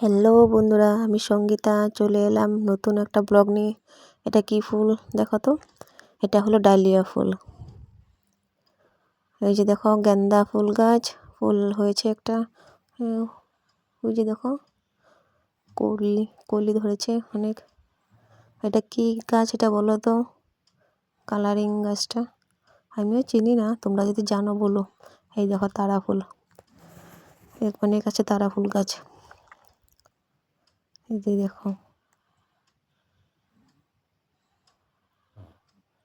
Hello বন্ধুরা, আমি সঙ্গীতা চলে এলাম নতুন একটা ব্লগ নিয়ে। এটা কি ফুল দেখো তো? এটা হলো ডালিয়া ফুল। এই যে দেখো গেন্দা ফুল গাছ, ফুল হয়েছে একটা। ওই যে দেখো কলি কলি ধরেছে অনেক। এটা কি গাছ এটা বলো তো? কালারিং গাছটা আমিও চিনি না, তোমরা যদি জানো বলো। এই দেখো তারা ফুল, অনেক আছে তারা ফুল গাছ। এই যে দেখো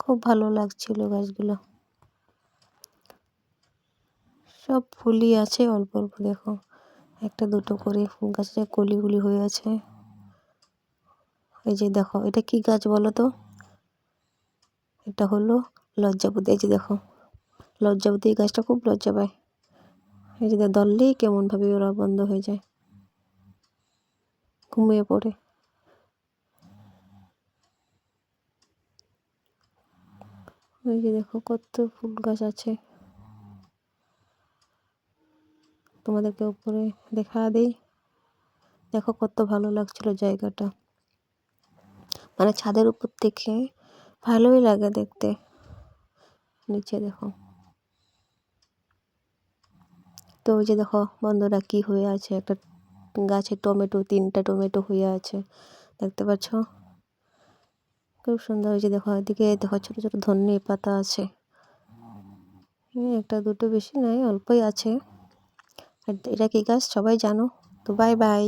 খুব ভালো লাগছিল গাছগুলো, সব ফুলই আছে অল্প অল্প। দেখো একটা দুটো করে ফুল গাছে কলিগুলি হয়ে আছে। এই যে দেখো এটা কি গাছ বলো তো? এটা হলো লজ্জাপতি। এই যে দেখো লজ্জাপতি, এই গাছটা খুব লজ্জা পায়। এই যে ধরলেই কেমন ভাবে ওরা বন্ধ হয়ে যায়, ঘুমিয়ে পড়ে। ওই যে দেখো কত ফুল গাছ আছে, তোমাদেরকে উপরে দেখা দেই। দেখো কত ভালো লাগছিল জায়গাটা, মানে ছাদের উপর থেকে ভালোই লাগে দেখতে। নিচে দেখো তো ওই যে দেখো বন্ধুরা কি হয়ে আছে, একটা গাছে টমেটো, 3টা টমেটো হয়ে আছে, দেখতে পাচ্ছ? খুব সুন্দর। ওই যে দেখো এদিকে দেখো ছোট ছোট ধনে পাতা আছে। একটা দুটো, বেশি নয়, অল্পই আছে। এটা কি গাছ সবাই জানো তো। Bye bye.